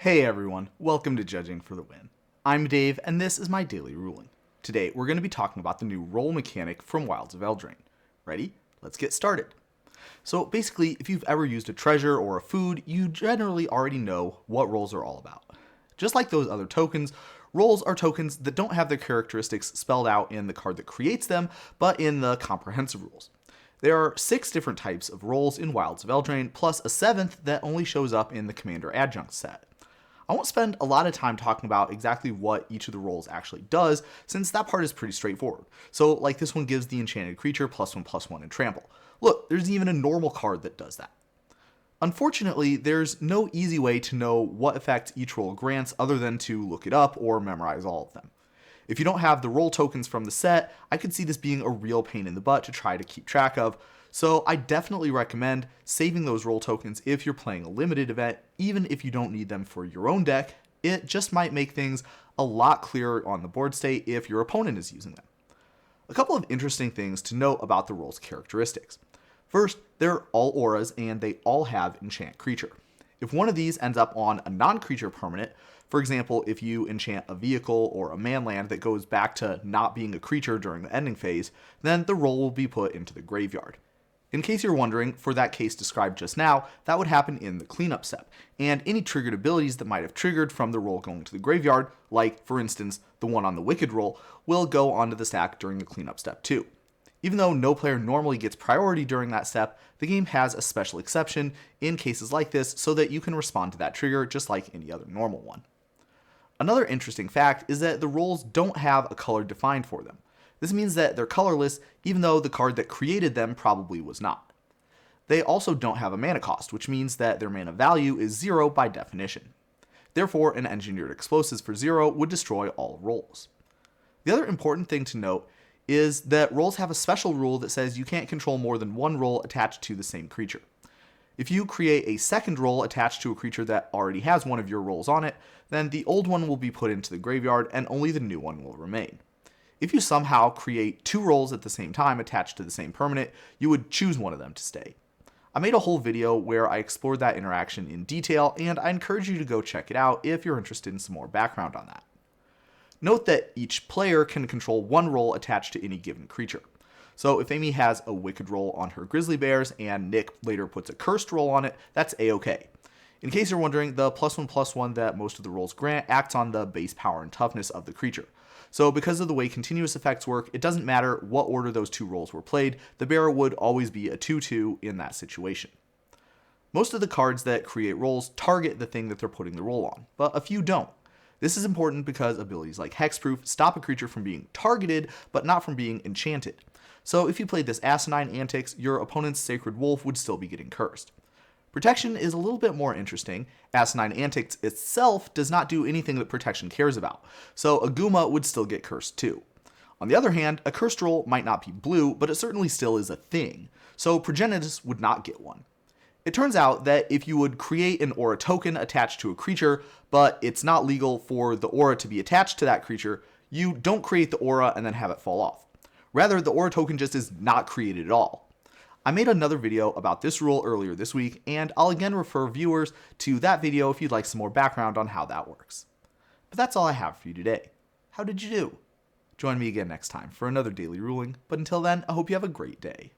Hey everyone, welcome to Judging for the Win. I'm Dave, and this is my daily ruling. Today, we're going to be talking about the new roll mechanic from Wilds of Eldraine. Ready? Let's get started. So basically, if you've ever used a treasure or a food, you generally already know what rolls are all about. Just like those other tokens, rolls are tokens that don't have their characteristics spelled out in the card that creates them, but in the comprehensive rules. There are 6 different types of rolls in Wilds of Eldraine, plus a 7th that only shows up in the Commander Adjunct set. I won't spend a lot of time talking about exactly what each of the rolls actually does, since that part is pretty straightforward. So like this one gives the enchanted creature +1/+1 and trample. Look, there's even a normal card that does that. Unfortunately, there's no easy way to know what effect each roll grants other than to look it up or memorize all of them. If you don't have the roll tokens from the set, I could see this being a real pain in the butt to try to keep track of, so I definitely recommend saving those roll tokens if you're playing a limited event, even if you don't need them for your own deck. It just might make things a lot clearer on the board state if your opponent is using them. A couple of interesting things to note about the roll's characteristics. First, they're all auras and they all have enchant creature. If one of these ends up on a non-creature permanent, for example, if you enchant a vehicle or a manland that goes back to not being a creature during the ending phase, then the roll will be put into the graveyard. In case you're wondering, for that case described just now, that would happen in the cleanup step, and any triggered abilities that might have triggered from the roll going to the graveyard, like for instance the one on the Wicked roll, will go onto the stack during the cleanup step too. Even though no player normally gets priority during that step, the game has a special exception in cases like this so that you can respond to that trigger just like any other normal one. Another interesting fact is that the rolls don't have a color defined for them. This means that they're colorless, even though the card that created them probably was not. They also don't have a mana cost, which means that their mana value is 0 by definition. Therefore, an engineered explosives for 0 would destroy all rolls. The other important thing to note is that rolls have a special rule that says you can't control more than one roll attached to the same creature. If you create a second roll attached to a creature that already has one of your rolls on it, then the old one will be put into the graveyard and only the new one will remain. If you somehow create 2 rolls at the same time attached to the same permanent, you would choose one of them to stay. I made a whole video where I explored that interaction in detail, and I encourage you to go check it out if you're interested in some more background on that. Note that each player can control 1 roll attached to any given creature. So if Amy has a Wicked roll on her Grizzly Bears and Nick later puts a Cursed roll on it, that's a-okay. In case you're wondering, the +1/+1 that most of the rolls grant acts on the base power and toughness of the creature. So because of the way continuous effects work, it doesn't matter what order those 2 rolls were played, the bearer would always be a 2/2 in that situation. Most of the cards that create rolls target the thing that they're putting the roll on, but a few don't. This is important because abilities like Hexproof stop a creature from being targeted, but not from being enchanted. So if you played this Asinine Antics, your opponent's Sacred Wolf would still be getting cursed. Protection is a little bit more interesting. Asinine Antics itself does not do anything that protection cares about, so a Guma would still get cursed too. On the other hand, a cursed roll might not be blue, but it certainly still is a thing, so Progenitus would not get one. It turns out that if you would create an aura token attached to a creature, but it's not legal for the aura to be attached to that creature, you don't create the aura and then have it fall off. Rather, the aura token just is not created at all. I made another video about this rule earlier this week, and I'll again refer viewers to that video if you'd like some more background on how that works. But that's all I have for you today. How did you do? Join me again next time for another daily ruling, but until then, I hope you have a great day.